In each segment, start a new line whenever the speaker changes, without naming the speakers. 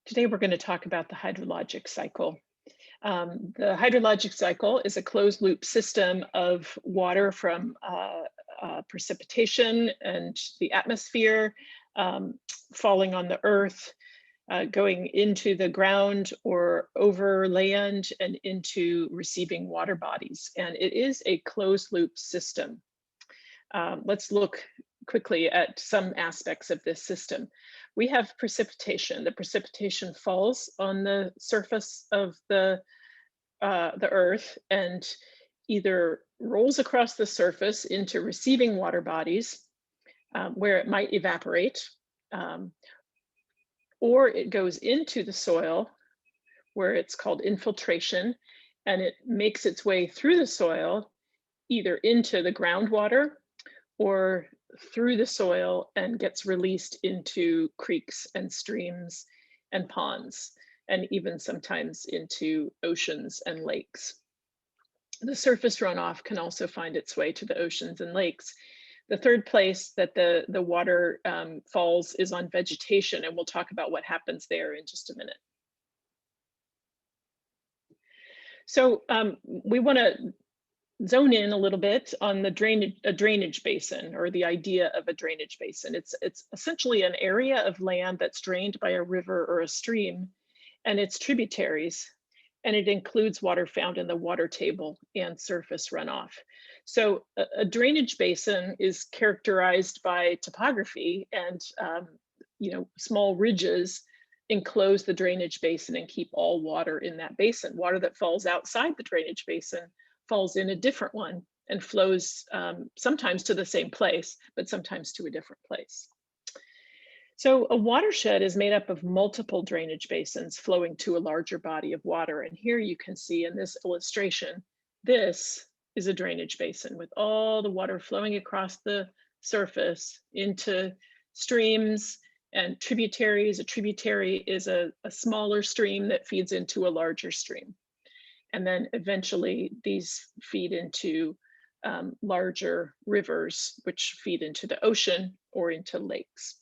Today we're going to talk about the hydrologic cycle. The hydrologic cycle is a closed loop system of water from precipitation and the atmosphere falling on the earth, going into the ground or over land and into receiving water bodies. And it is a closed loop system. Let's look quickly at some aspects of this system. We have precipitation. The precipitation falls on the surface of the earth and either rolls across the surface into receiving water bodies where it might evaporate, or it goes into the soil where it's called infiltration, and it makes its way through the soil either into the groundwater or through the soil and gets released into creeks and streams and ponds, and even sometimes into oceans and lakes. The surface runoff can also find its way to the oceans and lakes. The third place that the water falls is on vegetation, and we'll talk about what happens there in just a minute. So we want to zone in a little bit on the drainage basin, or the idea of a drainage basin. It's essentially an area of land that's drained by a river or a stream and its tributaries, and it includes water found in the water table and surface runoff. So a drainage basin is characterized by topography, and small ridges enclose the drainage basin and keep all water in that basin. Water that falls outside the drainage basin falls in a different one and flows sometimes to the same place, but sometimes to a different place. So a watershed is made up of multiple drainage basins flowing to a larger body of water. And here you can see in this illustration, this is a drainage basin with all the water flowing across the surface into streams and tributaries. A tributary is a smaller stream that feeds into a larger stream. And then eventually these feed into larger rivers, which feed into the ocean or into lakes.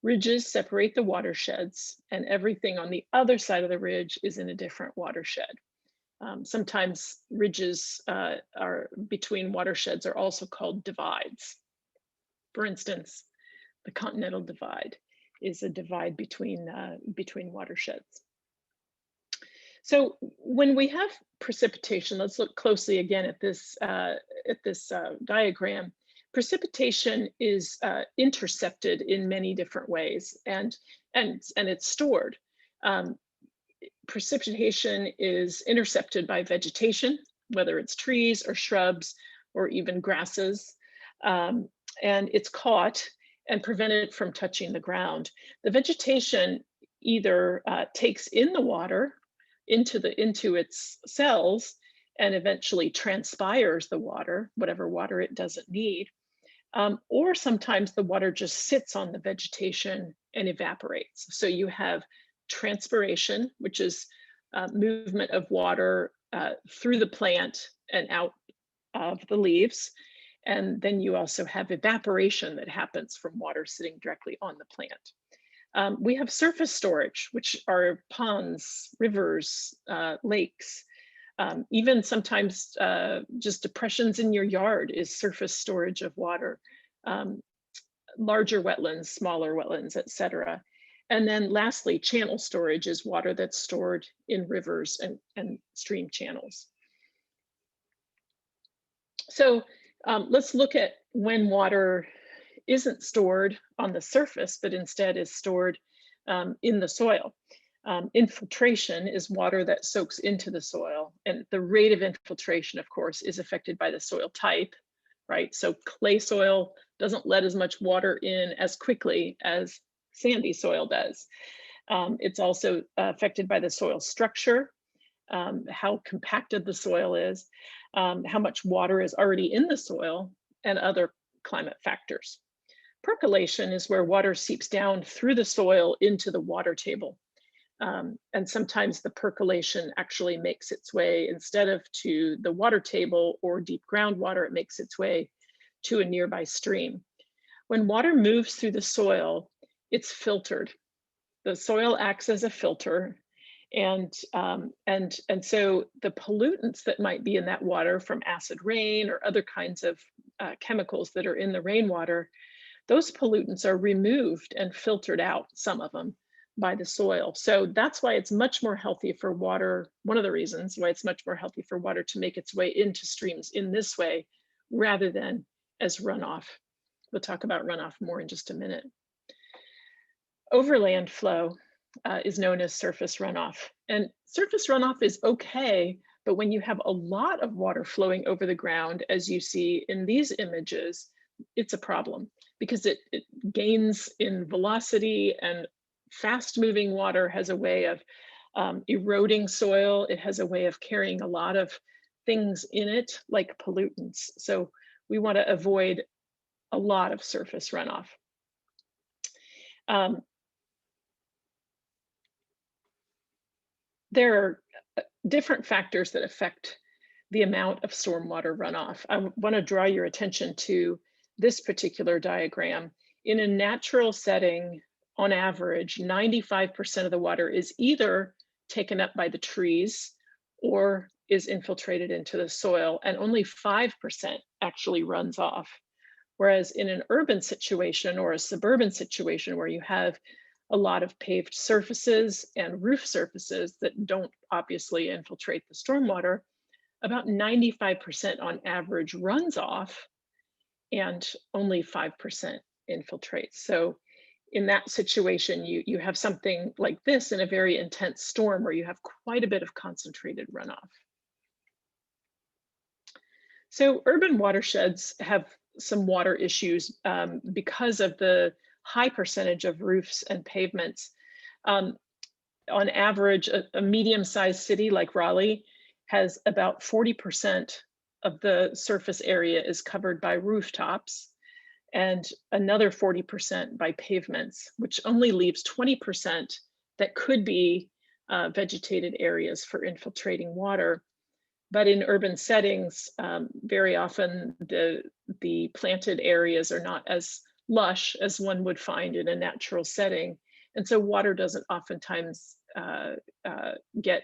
Ridges separate the watersheds, and everything on the other side of the ridge is in a different watershed. Sometimes ridges are between watersheds are also called divides. For instance, the continental divide is a divide between watersheds. So when we have precipitation, let's look closely again at this diagram. Precipitation is intercepted in many different ways, and it's stored. Precipitation is intercepted by vegetation, whether it's trees or shrubs or even grasses, and it's caught and prevented from touching the ground. The vegetation either takes in the water into its cells and eventually transpires the water, whatever water it doesn't need, or sometimes the water just sits on the vegetation and evaporates. So you have transpiration, which is movement of water through the plant and out of the leaves. And then you also have evaporation that happens from water sitting directly on the plant. We have surface storage, which are ponds, rivers, lakes, even sometimes just depressions in your yard is surface storage of water, larger wetlands, smaller wetlands, etc. And then lastly, channel storage is water that's stored in rivers and stream channels. So let's look at when water isn't stored on the surface, but instead is stored in the soil. Infiltration is water that soaks into the soil, and the rate of infiltration, of course, is affected by the soil type, right? So clay soil doesn't let as much water in as quickly as sandy soil does. It's also affected by the soil structure, how compacted the soil is, how much water is already in the soil, and other climate factors. Percolation is where water seeps down through the soil into the water table. And sometimes the percolation actually makes its way, instead of to the water table or deep groundwater, it makes its way to a nearby stream. When water moves through the soil, it's filtered. the soil acts as a filter, and so the pollutants that might be in that water from acid rain or other kinds of chemicals that are in the rainwater, those pollutants are removed and filtered out, some of them, by the soil. So that's why it's much more healthy for water. One of the reasons why it's much more healthy for water to make its way into streams in this way rather than as runoff. We'll talk about runoff more in just a minute. Overland flow is known as surface runoff. And surface runoff is okay, but when you have a lot of water flowing over the ground, as you see in these images, it's a problem because it gains in velocity, and fast moving water has a way of eroding soil. It has a way of carrying a lot of things in it, like pollutants. So we want to avoid a lot of surface runoff. There are different factors that affect the amount of stormwater runoff. I want to draw your attention to this particular diagram. In a natural setting, on average, 95% of the water is either taken up by the trees or is infiltrated into the soil, and only 5% actually runs off. Whereas in an urban situation or a suburban situation where you have a lot of paved surfaces and roof surfaces that don't obviously infiltrate the stormwater, about 95% on average runs off and only 5% infiltrates. So in that situation, you have something like this in a very intense storm where you have quite a bit of concentrated runoff. So urban watersheds have some water issues because of the high percentage of roofs and pavements. On average, a medium-sized city like Raleigh has about 40% of the surface area is covered by rooftops, and another 40% by pavements, which only leaves 20% that could be vegetated areas for infiltrating water. But in urban settings, very often the planted areas are not as lush as one would find in a natural setting. And so water doesn't oftentimes get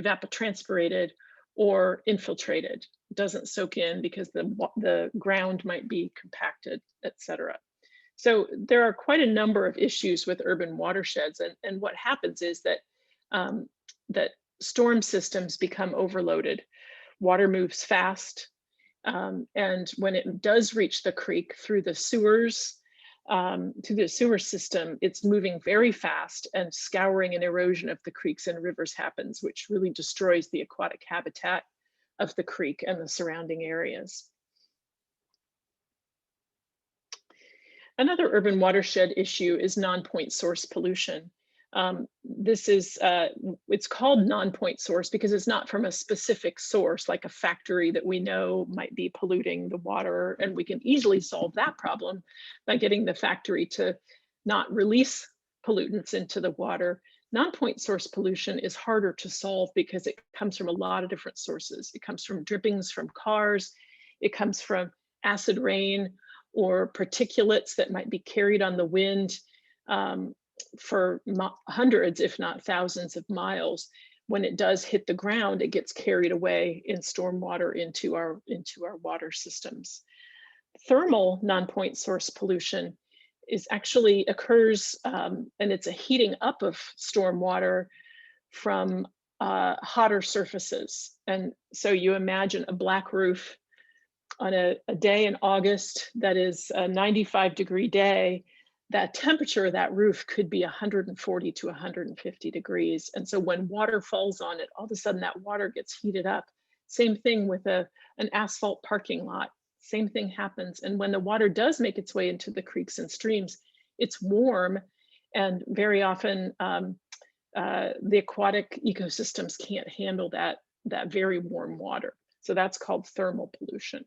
evapotranspirated or infiltrated. It doesn't soak in because the ground might be compacted, et cetera. So there are quite a number of issues with urban watersheds. And what happens is that, that storm systems become overloaded. Water moves fast. And when it does reach the creek through the sewers, to the sewer system, it's moving very fast, and scouring and erosion of the creeks and rivers happens, which really destroys the aquatic habitat of the creek and the surrounding areas. Another urban watershed issue is non-point source pollution. This is, it's called non-point source because it's not from a specific source, like a factory that we know might be polluting the water, and we can easily solve that problem by getting the factory to not release pollutants into the water. Non-point source pollution is harder to solve because it comes from a lot of different sources. It comes from drippings from cars, it comes from acid rain or particulates that might be carried on the wind for hundreds, if not thousands of miles. When it does hit the ground, it gets carried away in stormwater into our water systems. Thermal non-point source pollution actually occurs, and it's a heating up of stormwater from hotter surfaces. And so you imagine a black roof on a day in August that is a 95-degree day. That temperature of that roof could be 140 to 150 degrees. And so when water falls on it, all of a sudden that water gets heated up. Same thing with an asphalt parking lot. Same thing happens. And when the water does make its way into the creeks and streams, it's warm, and very often the aquatic ecosystems can't handle that very warm water. So that's called thermal pollution.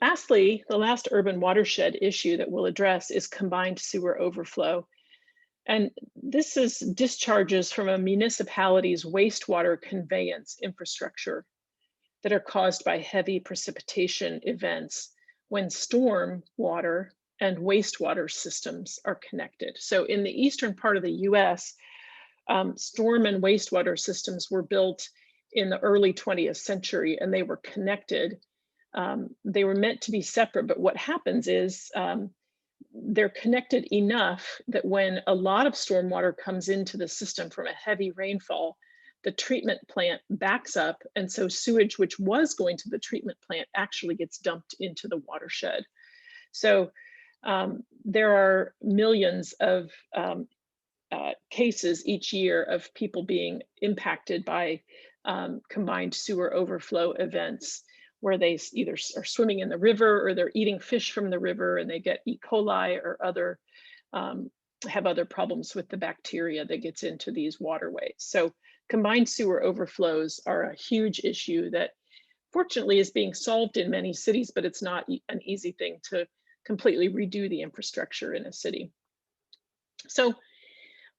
Lastly, the last urban watershed issue that we'll address is combined sewer overflow. And this is discharges from a municipality's wastewater conveyance infrastructure that are caused by heavy precipitation events when storm water and wastewater systems are connected. So in the eastern part of the US, storm and wastewater systems were built in the early 20th century, and they were connected. They were meant to be separate, but what happens is they're connected enough that when a lot of stormwater comes into the system from a heavy rainfall, the treatment plant backs up, and so sewage, which was going to the treatment plant, actually gets dumped into the watershed. So there are millions of cases each year of people being impacted by combined sewer overflow events, where they either are swimming in the river or they're eating fish from the river and they get E. coli or other have other problems with the bacteria that gets into these waterways. So combined sewer overflows are a huge issue that fortunately is being solved in many cities, but it's not an easy thing to completely redo the infrastructure in a city. So a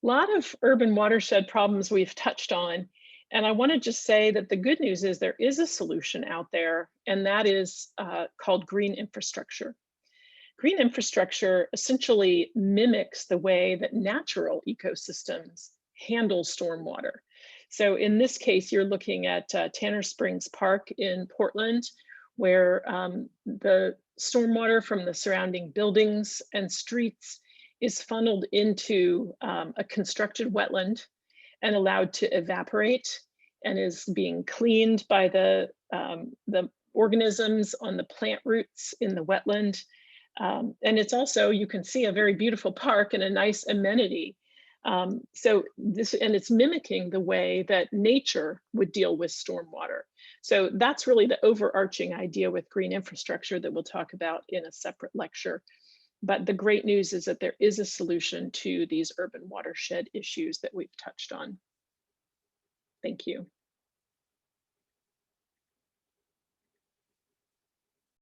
lot of urban watershed problems we've touched on. And I want to just say that the good news is there is a solution out there, and that is called green infrastructure. Green infrastructure essentially mimics the way that natural ecosystems handle stormwater. So in this case, you're looking at Tanner Springs Park in Portland, where the stormwater from the surrounding buildings and streets is funneled into a constructed wetland and allowed to evaporate, and is being cleaned by the organisms on the plant roots in the wetland. And it's also, you can see a very beautiful park and a nice amenity. So this, and it's mimicking the way that nature would deal with stormwater. So that's really the overarching idea with green infrastructure that we'll talk about in a separate lecture. But the great news is that there is a solution to these urban watershed issues that we've touched on. Thank you.